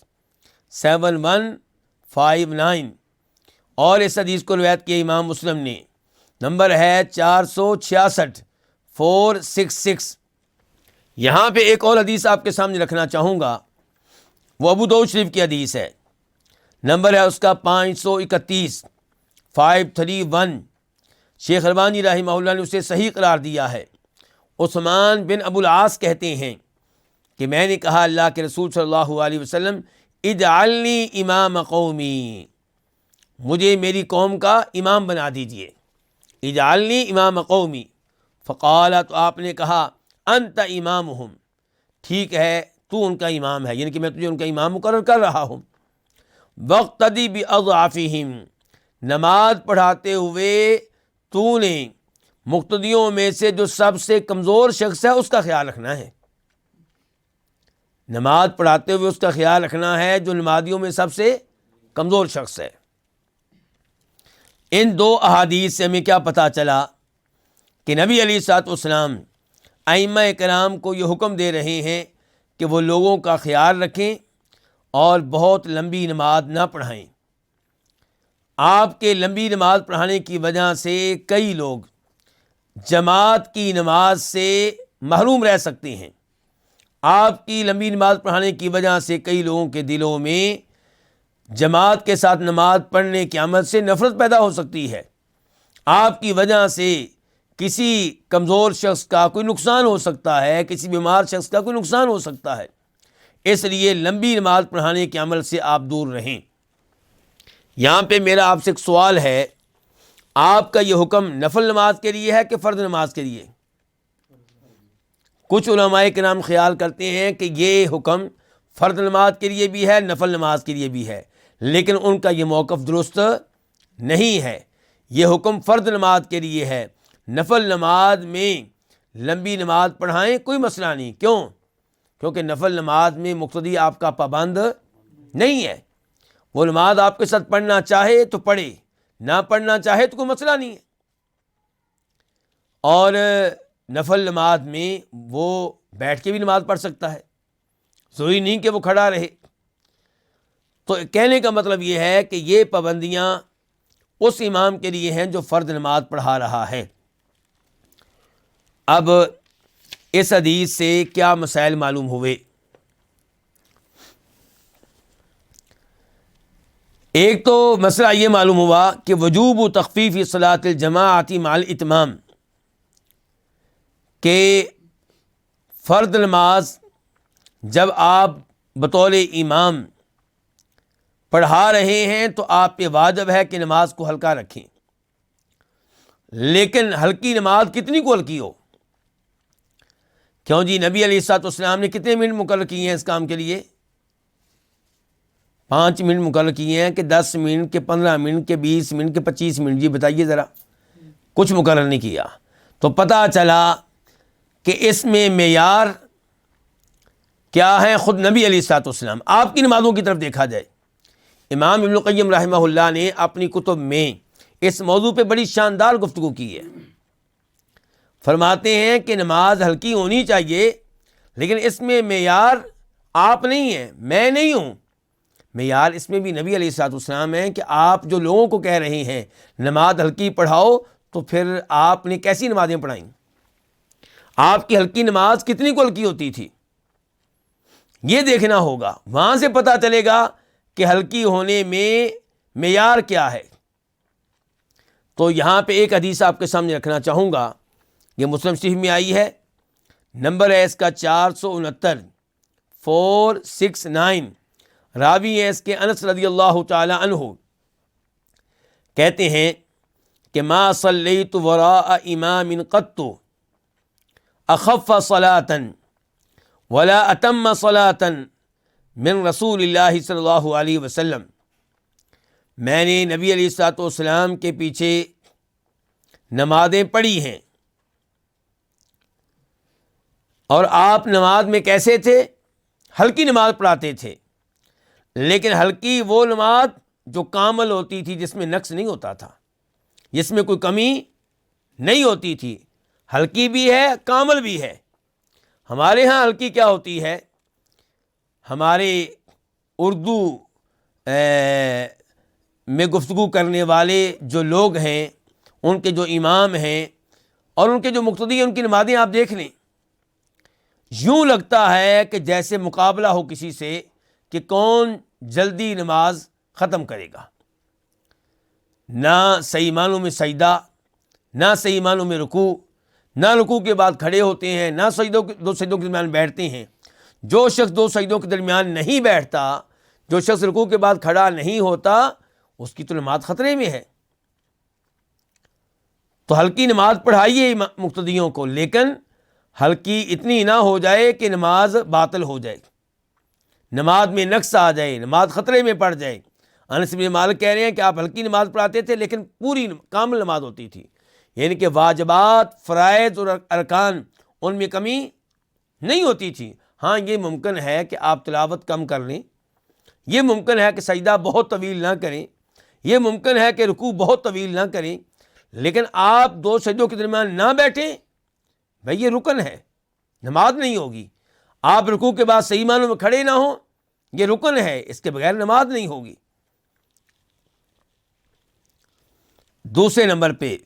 7159، اور اس حدیث کو روایت کیا امام مسلم نے، نمبر ہے 466، 466۔ یہاں پہ ایک اور حدیث آپ کے سامنے رکھنا چاہوں گا، وہ ابو داؤد شریف کی حدیث ہے، نمبر ہے اس کا 531، 531۔ شیخ البانی رحمہ اللہ نے اسے صحیح قرار دیا ہے۔ عثمان بن ابو العاص کہتے ہیں کہ میں نے کہا اللہ کے رسول صلی اللہ علیہ وسلم، اجعلنی امام قومی، مجھے میری قوم کا امام بنا دیجئے، اجعلنی امام قومی۔ فقال، تو آپ نے کہا، انت امامہم، ٹھیک ہے تو ان کا امام ہے، یعنی کہ میں تجھے ان کا امام مقرر کر رہا ہوں۔ واقتدی باضعفہم، نماز پڑھاتے ہوئے تو نے مقتدیوں میں سے جو سب سے کمزور شخص ہے اس کا خیال رکھنا ہے۔ نماز پڑھاتے ہوئے اس کا خیال رکھنا ہے جو نمازیوں میں سب سے کمزور شخص ہے۔ ان دو احادیث سے ہمیں کیا پتہ چلا کہ نبی علیہ الصلوۃ والسلام ائمہ کرام کو یہ حکم دے رہے ہیں کہ وہ لوگوں کا خیال رکھیں اور بہت لمبی نماز نہ پڑھائیں۔ آپ کے لمبی نماز پڑھانے کی وجہ سے کئی لوگ جماعت کی نماز سے محروم رہ سکتے ہیں۔ آپ کی لمبی نماز پڑھانے کی وجہ سے کئی لوگوں کے دلوں میں جماعت کے ساتھ نماز پڑھنے کے عمل سے نفرت پیدا ہو سکتی ہے۔ آپ کی وجہ سے کسی کمزور شخص کا کوئی نقصان ہو سکتا ہے، کسی بیمار شخص کا کوئی نقصان ہو سکتا ہے، اس لیے لمبی نماز پڑھانے کے عمل سے آپ دور رہیں۔ یہاں پہ میرا آپ سے ایک سوال ہے، آپ کا یہ حکم نفل نماز کے لیے ہے کہ فرض نماز کے لیے؟ کچھ علماء کرام خیال کرتے ہیں کہ یہ حکم فرض نماز کے لیے بھی ہے، نفل نماز کے لیے بھی ہے، لیکن ان کا یہ موقف درست نہیں ہے۔ یہ حکم فرض نماز کے لیے ہے، نفل نماز میں لمبی نماز پڑھائیں، کوئی مسئلہ نہیں۔ کیوں؟ کیونکہ نفل نماز میں مقتدی آپ کا پابند نہیں ہے، وہ نماز آپ کے ساتھ پڑھنا چاہے تو پڑھے، نہ پڑھنا چاہے تو کوئی مسئلہ نہیں ہے۔ اور نفل نماز میں وہ بیٹھ کے بھی نماز پڑھ سکتا ہے، ضروری نہیں کہ وہ کھڑا رہے۔ تو کہنے کا مطلب یہ ہے کہ یہ پابندیاں اس امام کے لیے ہیں جو فرض نماز پڑھا رہا ہے۔ اب اس حدیث سے کیا مسائل معلوم ہوئے؟ ایک تو مسئلہ یہ معلوم ہوا کہ وجوب تخفیف صلاۃ الجماعت مع الاتمام، کہ فرض نماز جب آپ بطور امام پڑھا رہے ہیں تو آپ پہ واجب ہے کہ نماز کو ہلکا رکھیں، لیکن ہلکی نماز کتنی کو ہلکی ہو؟ کیوں جی نبی علیہ الصلوۃ والسلام نے کتنے منٹ مقرر کیے ہیں اس کام کے لیے؟ 5 منٹ مقرر کیے ہیں کہ 10 منٹ کے 15 منٹ کے 20 منٹ کے 25 منٹ؟ جی بتائیے ذرا، کچھ مقرر نہیں کیا۔ تو پتہ چلا کہ اس میں معیار کیا ہے؟ خود نبی علیہ الصلوۃ والسلام۔ آپ کی نمازوں کی طرف دیکھا جائے، امام ابن القیم رحمہ اللہ نے اپنی کتب میں اس موضوع پہ بڑی شاندار گفتگو کی ہے۔ فرماتے ہیں کہ نماز ہلکی ہونی چاہیے، لیکن اس میں معیار آپ نہیں ہیں، میں نہیں ہوں، معیار اس میں بھی نبی علیہ الصلوۃ والسلام ہیں کہ آپ جو لوگوں کو کہہ رہے ہیں نماز ہلکی پڑھاؤ، تو پھر آپ نے کیسی نمازیں پڑھائیں؟ آپ کی ہلکی نماز کتنی کو ہلکی ہوتی تھی؟ یہ دیکھنا ہوگا، وہاں سے پتہ چلے گا کہ ہلکی ہونے میں معیار کیا ہے۔ تو یہاں پہ ایک حدیث آپ کے سامنے رکھنا چاہوں گا، یہ مسلم شریف میں آئی ہے، نمبر ہے اس کا 469، 469، راوی ہے اس کے انس رضی اللہ تعالی عنہ، کہتے ہیں کہ ما صلیت وراء امام قط اخف صلاۃ ولا اتم صلاۃ من رسول اللہ صلی اللہ علیہ وسلم، میں نے نبی علیہ الصلوۃ والسلام کے پیچھے نمازیں پڑھی ہیں، اور آپ نماز میں کیسے تھے؟ ہلکی نماز پڑھاتے تھے، لیکن ہلکی وہ نماز جو کامل ہوتی تھی، جس میں نقص نہیں ہوتا تھا، جس میں کوئی کمی نہیں ہوتی تھی، ہلکی بھی ہے کامل بھی ہے۔ ہمارے ہاں ہلکی کیا ہوتی ہے؟ ہمارے اردو میں گفتگو کرنے والے جو لوگ ہیں، ان کے جو امام ہیں اور ان کے جو مقتدی ہیں، ان کی نمازیں آپ دیکھ لیں، یوں لگتا ہے کہ جیسے مقابلہ ہو کسی سے کہ کون جلدی نماز ختم کرے گا۔ نہ صحیح معنوں میں سجدہ، نہ صحیح معنوں میں رکوع، نہ رکوع کے بعد کھڑے ہوتے ہیں، نہ دو سجدوں کے درمیان بیٹھتے ہیں۔ جو شخص 2 سجدوں کے درمیان نہیں بیٹھتا، جو شخص رکوع کے بعد کھڑا نہیں ہوتا، اس کی تو نماز خطرے میں ہے۔ تو ہلکی نماز پڑھائیے مقتدیوں کو، لیکن ہلکی اتنی نہ ہو جائے کہ نماز باطل ہو جائے، نماز میں نقص آ جائے، نماز خطرے میں پڑ جائے۔ انس بن مالک کہہ رہے ہیں کہ آپ ہلکی نماز پڑھاتے تھے، لیکن پوری کامل نماز ہوتی تھی، یعنی کہ واجبات، فرائض اور ارکان، ان میں کمی نہیں ہوتی تھی۔ ہاں یہ ممکن ہے کہ آپ تلاوت کم کر لیں، یہ ممکن ہے کہ سجدہ بہت طویل نہ کریں، یہ ممکن ہے کہ رکوع بہت طویل نہ کریں، لیکن آپ 2 سجدوں کے درمیان نہ بیٹھیں، بھئی یہ رکن ہے، نماز نہیں ہوگی۔ آپ رکوع کے بعد صحیح معنوں میں کھڑے نہ ہوں، یہ رکن ہے، اس کے بغیر نماز نہیں ہوگی۔ دوسرے نمبر پہ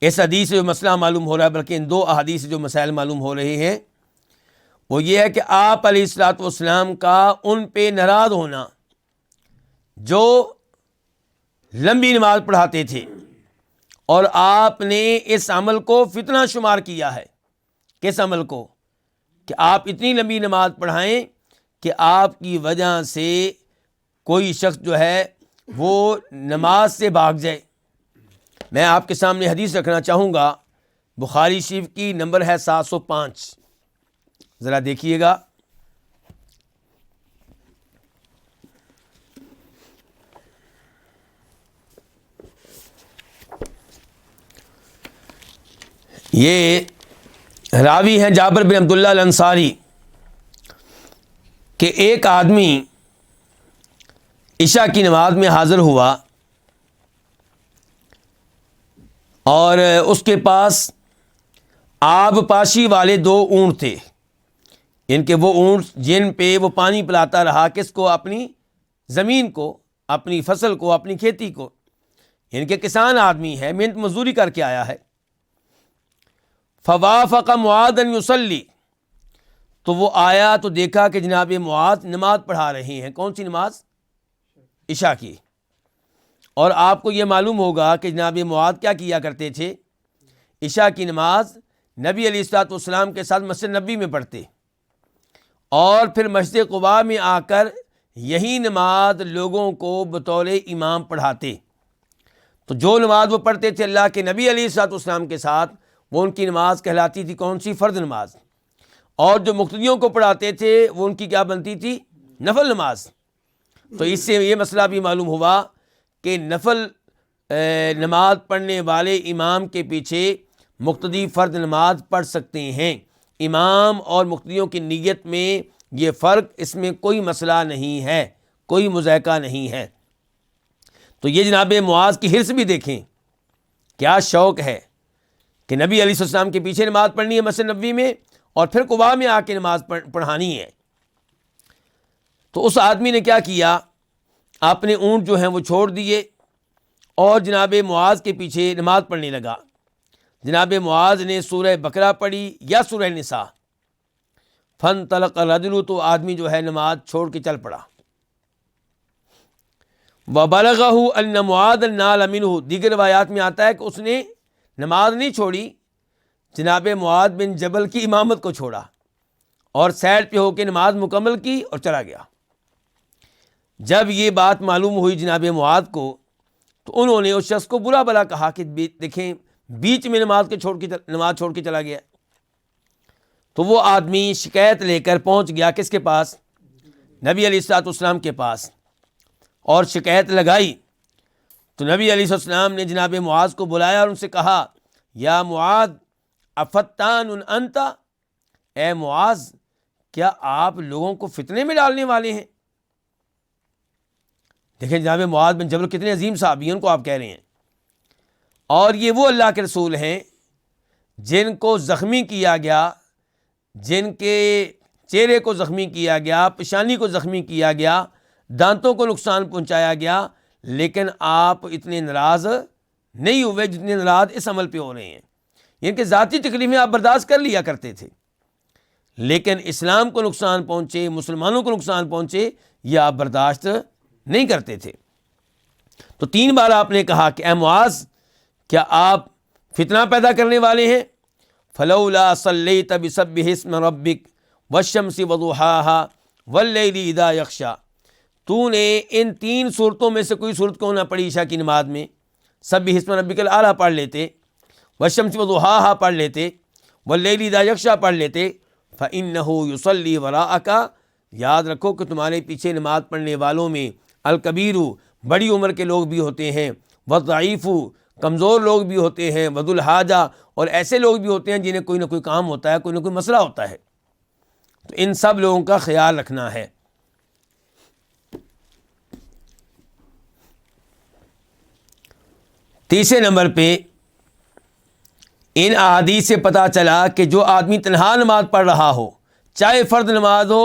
اس حدیث سے جو مسئلہ معلوم ہو رہا ہے، بلکہ ان 2 احادیث سے جو مسائل معلوم ہو رہے ہیں، وہ یہ ہے کہ آپ علیہ الصلوۃ والسلام کا ان پہ ناراض ہونا جو لمبی نماز پڑھاتے تھے، اور آپ نے اس عمل کو فتنہ شمار کیا ہے۔ کس عمل کو؟ کہ آپ اتنی لمبی نماز پڑھائیں کہ آپ کی وجہ سے کوئی شخص جو ہے وہ نماز سے بھاگ جائے۔ میں آپ کے سامنے حدیث رکھنا چاہوں گا، بخاری شریف کی، نمبر ہے 705، ذرا دیکھیے گا۔ یہ راوی ہیں جابر بن عبداللہ الانصاری کہ ایک آدمی عشاء کی نماز میں حاضر ہوا اور اس کے پاس آب پاشی والے 2 اونٹ تھے، ان کے وہ اونٹ جن پہ وہ پانی پلاتا رہا، کس کو؟ اپنی زمین کو، اپنی فصل کو، اپنی کھیتی کو، ان کے کسان آدمی ہے، محنت مزدوری کر کے آیا ہے۔ فوافق معاذ یصلی، تو وہ آیا تو دیکھا کہ جناب معاذ نماز پڑھا رہے ہیں۔ کون سی نماز؟ عشاء کی۔ اور آپ کو یہ معلوم ہوگا کہ جناب معاذ کیا کیا کرتے تھے، عشاء کی نماز نبی علیہ الصلوۃ والسلام کے ساتھ مسجد نبوی میں پڑھتے اور پھر مسجد قباء میں آ کر یہی نماز لوگوں کو بطور امام پڑھاتے۔ تو جو نماز وہ پڑھتے تھے اللہ کے نبی علیہ الصلوۃ والسلام کے ساتھ، وہ ان کی نماز کہلاتی تھی کون سی؟ فرض نماز۔ اور جو مقتدیوں کو پڑھاتے تھے وہ ان کی کیا بنتی تھی؟ نفل نماز۔ تو اس سے یہ مسئلہ بھی معلوم ہوا کہ نفل نماز پڑھنے والے امام کے پیچھے مقتدی فرض نماز پڑھ سکتے ہیں۔ امام اور مقتدیوں کی نیت میں یہ فرق، اس میں کوئی مسئلہ نہیں ہے، کوئی مضائقہ نہیں ہے۔ تو یہ جناب معاذ کی حرص بھی دیکھیں، کیا شوق ہے کہ نبی علیہ السلام کے پیچھے نماز پڑھنی ہے مسجد نبوی میں، اور پھر قباء میں آ کے نماز پڑھانی ہے۔ تو اس آدمی نے کیا کیا، اپنے اونٹ جو ہیں وہ چھوڑ دیے اور جناب معاذ کے پیچھے نماز پڑھنے لگا۔ جناب معاذ نے سورہ بقرہ پڑھی یا سورہ نساء، فانطلق الرجل، تو آدمی جو ہے نماز چھوڑ کے چل پڑا۔ وبلغه ان معاذ نال منه، دیگر روایات میں آتا ہے کہ اس نے نماز نہیں چھوڑی، جناب معاذ بن جبل کی امامت کو چھوڑا اور سائڈ پہ ہو کے نماز مکمل کی اور چلا گیا۔ جب یہ بات معلوم ہوئی جناب معاذ کو، تو انہوں نے اس شخص کو برا بھلا کہا کہ دیکھیں بیچ میں نماز چھوڑ کے چلا گیا۔ تو وہ آدمی شکایت لے کر پہنچ گیا کس کے پاس؟ نبی علیہ الصلوۃ والسلام کے پاس، اور شکایت لگائی۔ تو نبی علیہ السلام نے جناب معاذ کو بلایا اور ان سے کہا، یا معاذ افتان انت، اے معاذ کیا آپ لوگوں کو فتنے میں ڈالنے والے ہیں؟ دیکھیں جناب معاذ بن جبل کتنے عظیم صحابی ہیں، ان کو آپ کہہ رہے ہیں۔ اور یہ وہ اللہ کے رسول ہیں جن کو زخمی کیا گیا، جن کے چہرے کو زخمی کیا گیا، پیشانی کو زخمی کیا گیا، دانتوں کو نقصان پہنچایا گیا، لیکن آپ اتنے ناراض نہیں ہوئے جتنے ناراض اس عمل پہ ہو رہے ہیں۔ یعنی کہ ذاتی تکلیفیں آپ برداشت کر لیا کرتے تھے، لیکن اسلام کو نقصان پہنچے، مسلمانوں کو نقصان پہنچے، یہ آپ برداشت نہیں کرتے تھے۔ تو 3 بار آپ نے کہا کہ اے معاذ کیا آپ فتنہ پیدا کرنے والے ہیں؟ فلولا صلیت بسبح اسم ربک والشمس وضحاها واللیل اذا یغشی، تو نے ان 3 صورتوں میں سے کوئی صورت کیوں نہ پڑھی عشاء کی نماز میں؟ سبح اسم ربک الاعلی پڑھ لیتے، والشمس وضحاها پڑھ لیتے، واللیل اذا یغشی پڑھ لیتے۔ فإنه يصلی وراءک، یاد رکھو کہ تمہارے پیچھے نماز پڑھنے والوں میں الکبیر، بڑی عمر کے لوگ بھی ہوتے ہیں، والضعیف، کمزور لوگ بھی ہوتے ہیں، وذو الحاجہ، اور ایسے لوگ بھی ہوتے ہیں جنہیں کوئی نہ کوئی کام ہوتا ہے، کوئی نہ کوئی مسئلہ ہوتا ہے۔ تو ان سب لوگوں کا خیال رکھنا ہے۔ تیسرے نمبر پہ ان احادیث سے پتہ چلا کہ جو آدمی تنہا نماز پڑھ رہا ہو، چاہے فرض نماز ہو،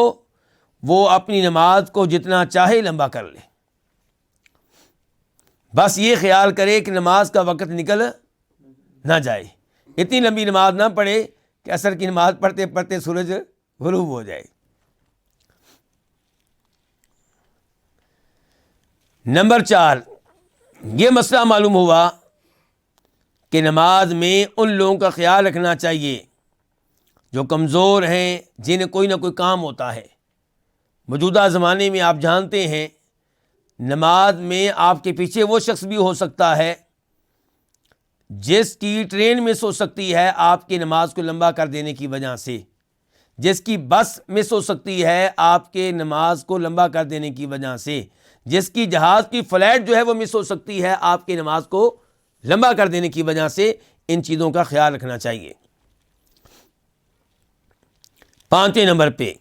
وہ اپنی نماز کو جتنا چاہے لمبا کر لے، بس یہ خیال کرے کہ نماز کا وقت نکل نہ جائے، اتنی لمبی نماز نہ پڑھے کہ عصر کی نماز پڑھتے پڑھتے سورج غروب ہو جائے۔ نمبر 4، یہ مسئلہ معلوم ہوا کہ نماز میں ان لوگوں کا خیال رکھنا چاہیے جو کمزور ہیں، جنہیں کوئی نہ کوئی کام ہوتا ہے۔ موجودہ زمانے میں آپ جانتے ہیں نماز میں آپ کے پیچھے وہ شخص بھی ہو سکتا ہے جس کی ٹرین مس ہو سکتی ہے آپ کی نماز کو لمبا کر دینے کی وجہ سے، جس کی بس مس ہو سکتی ہے آپ کے نماز کو لمبا کر دینے کی وجہ سے، جس کی جہاز کی فلائٹ جو ہے وہ مس ہو سکتی ہے آپ کی نماز کو لمبا کر دینے کی وجہ سے۔ ان چیزوں کا خیال رکھنا چاہیے۔ 5ویں نمبر پہ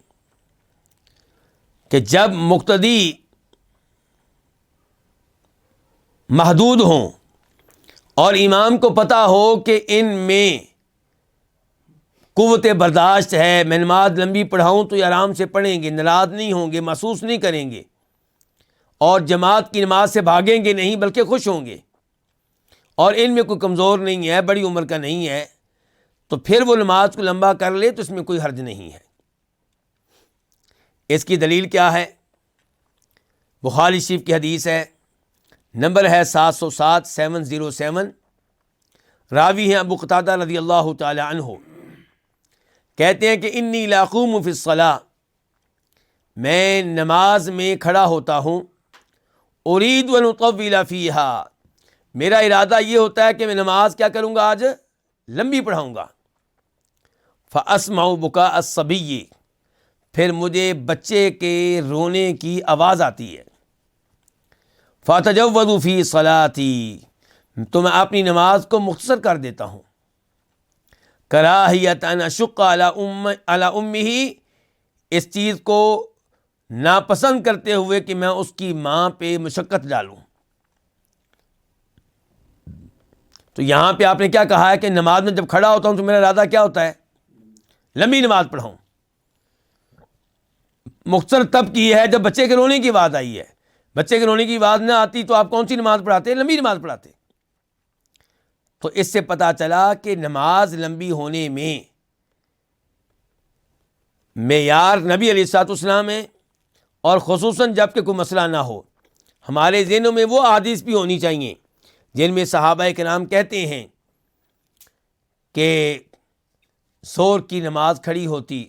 کہ جب مقتدی محدود ہوں اور امام کو پتہ ہو کہ ان میں قوت برداشت ہے، میں نماز لمبی پڑھاؤں تو یہ آرام سے پڑھیں گے، ناراض نہیں ہوں گے، محسوس نہیں کریں گے، اور جماعت کی نماز سے بھاگیں گے نہیں بلکہ خوش ہوں گے، اور ان میں کوئی کمزور نہیں ہے، بڑی عمر کا نہیں ہے، تو پھر وہ نماز کو لمبا کر لے تو اس میں کوئی حرج نہیں ہے۔ اس کی دلیل کیا ہے؟ بخاری شریف کی حدیث ہے، نمبر ہے 707 707، راوی ہیں ابو قتادہ رضی اللہ تعالی عنہ، کہتے ہیں کہ انی لاقوم فی الصلاۃ، میں نماز میں کھڑا ہوتا ہوں، ارید ان اطول فیہا، میرا ارادہ یہ ہوتا ہے کہ میں نماز کیا کروں گا، آج لمبی پڑھاؤں گا، فاسمع بکاء الصبی، پھر مجھے بچے کے رونے کی آواز آتی ہے، فاتجوز فی صلاتی، تو میں اپنی نماز کو مختصر کر دیتا ہوں، کراہیت ان اشق علی امہ، اس چیز کو ناپسند کرتے ہوئے کہ میں اس کی ماں پہ مشقت ڈالوں۔ تو یہاں پہ آپ نے کیا کہا ہے کہ نماز میں جب کھڑا ہوتا ہوں تو میرا ارادہ کیا ہوتا ہے، لمبی نماز پڑھاؤں۔ مختصر تب کی ہے جب بچے کے رونے کی آواز آئی ہے، بچے کے رونے کی آواز نہ آتی تو آپ کون سی نماز پڑھاتے، لمبی نماز پڑھاتے۔ تو اس سے پتہ چلا کہ نماز لمبی ہونے میں معیار نبی علیہ الصلوۃ والسلام ہے، اور خصوصاً جب کہ کوئی مسئلہ نہ ہو، ہمارے ذہنوں میں وہ احادیث بھی ہونی چاہیے جن میں صحابہ کرام کہتے ہیں کہ ظہر کی نماز کھڑی ہوتی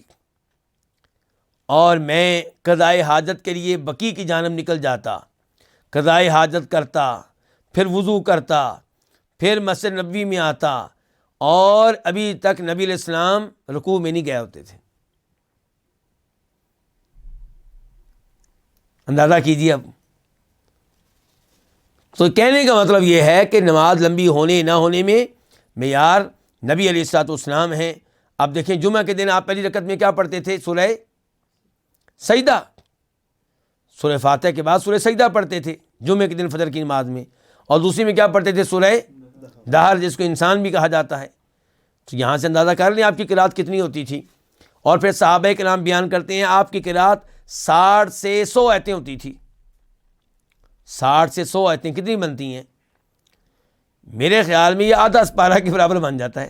اور میں قضائے حاجت کے لیے بقیع کی جانب نکل جاتا، قضائے حاجت کرتا، پھر وضو کرتا، پھر مسجد نبوی میں آتا، اور ابھی تک نبی علیہ السلام رکوع میں نہیں گئے ہوتے تھے۔ اندازہ کیجیے اب۔ تو کہنے کا مطلب یہ ہے کہ نماز لمبی ہونے نہ ہونے میں معیار نبی علیہ الصلوۃ والسلام ہیں۔ اب دیکھیں جمعہ کے دن آپ پہلی رکعت میں کیا پڑھتے تھے، سورہ سجدہ، سورہ فاتحہ کے بعد سورہ سجدہ پڑھتے تھے جمعے کے دن فجر کی نماز میں، اور دوسری میں کیا پڑھتے تھے، سورہ دہر، جس کو انسان بھی کہا جاتا ہے۔ تو یہاں سے اندازہ کر لیں آپ کی قرات کتنی ہوتی تھی۔ اور پھر صحابہ کرام بیان کرتے ہیں آپ کی قرات 60 سے 100 آیتیں ہوتی تھی۔ 60 سے 100 آیتیں کتنی بنتی ہیں؟ میرے خیال میں یہ آدھا سپارہ کے برابر بن جاتا ہے۔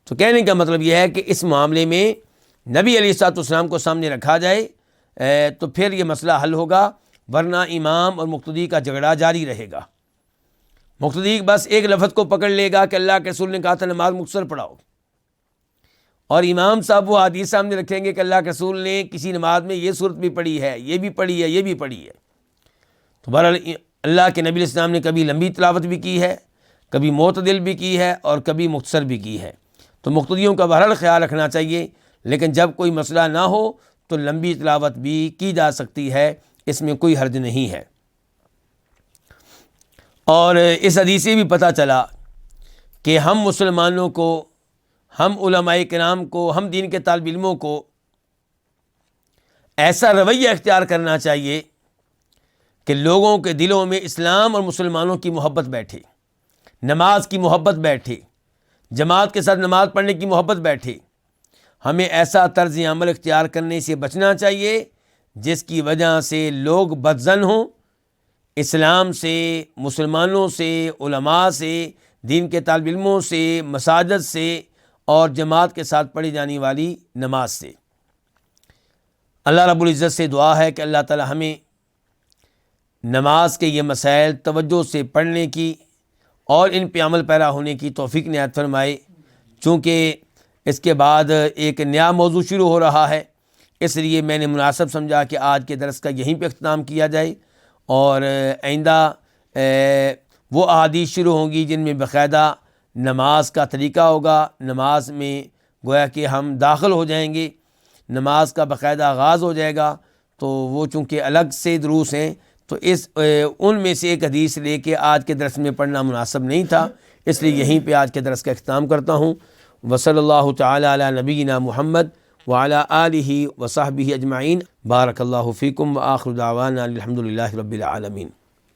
تو کہنے کا مطلب یہ ہے کہ اس معاملے میں نبی علیہ الصلوۃ والسلام کو سامنے رکھا جائے تو پھر یہ مسئلہ حل ہوگا، ورنہ امام اور مقتدی کا جھگڑا جاری رہے گا۔ مقتدی بس ایک لفظ کو پکڑ لے گا کہ اللہ کے رسول نے کہا تھا نماز مختصر پڑھاؤ، اور امام صاحب وہ حدیث سامنے رکھیں گے کہ اللہ کے رسول نے کسی نماز میں یہ صورت بھی پڑھی ہے، یہ بھی پڑھی ہے، یہ بھی پڑھی ہے۔ تو بہرحال اللہ کے نبی علیہ السلام نے کبھی لمبی تلاوت بھی کی ہے، کبھی معتدل بھی کی ہے، اور کبھی مختصر بھی کی ہے۔ تو مقتدیوں کا بہرحال خیال رکھنا چاہیے، لیکن جب کوئی مسئلہ نہ ہو تو لمبی تلاوت بھی کی جا سکتی ہے، اس میں کوئی حرج نہیں ہے۔ اور اس حدیث سے بھی پتہ چلا کہ ہم مسلمانوں کو، ہم علماء کرام کو، ہم دین کے طالب علموں کو ایسا رویہ اختیار کرنا چاہیے کہ لوگوں کے دلوں میں اسلام اور مسلمانوں کی محبت بیٹھے، نماز کی محبت بیٹھے، جماعت کے ساتھ نماز پڑھنے کی محبت بیٹھے۔ ہمیں ایسا طرز عمل اختیار کرنے سے بچنا چاہیے جس کی وجہ سے لوگ بدظن ہوں اسلام سے، مسلمانوں سے، علماء سے، دین کے طالب علموں سے، مساجد سے، اور جماعت کے ساتھ پڑھی جانے والی نماز سے۔ اللہ رب العزت سے دعا ہے کہ اللہ تعالی ہمیں نماز کے یہ مسائل توجہ سے پڑھنے کی اور ان پہ عمل پیرا ہونے کی توفیق عنایت فرمائے۔ چونکہ اس کے بعد ایک نیا موضوع شروع ہو رہا ہے، اس لیے میں نے مناسب سمجھا کہ آج کے درس کا یہیں پہ اختتام کیا جائے، اور آئندہ وہ احادیث شروع ہوں گی جن میں باقاعدہ نماز کا طریقہ ہوگا، نماز میں گویا کہ ہم داخل ہو جائیں گے، نماز کا باقاعدہ آغاز ہو جائے گا۔ تو وہ چونکہ الگ سے دروس ہیں تو ان میں سے ایک حدیث لے کے آج کے درس میں پڑھنا مناسب نہیں تھا، اس لیے یہیں پہ آج کے درس کا اختتام کرتا ہوں۔ وصلی اللہ تعالی علی نبینا محمد وعلی آلہ وصحبہ اجمعین۔ بارک اللہ فیکم وآخر دعوانا الحمد للہ رب العالمین۔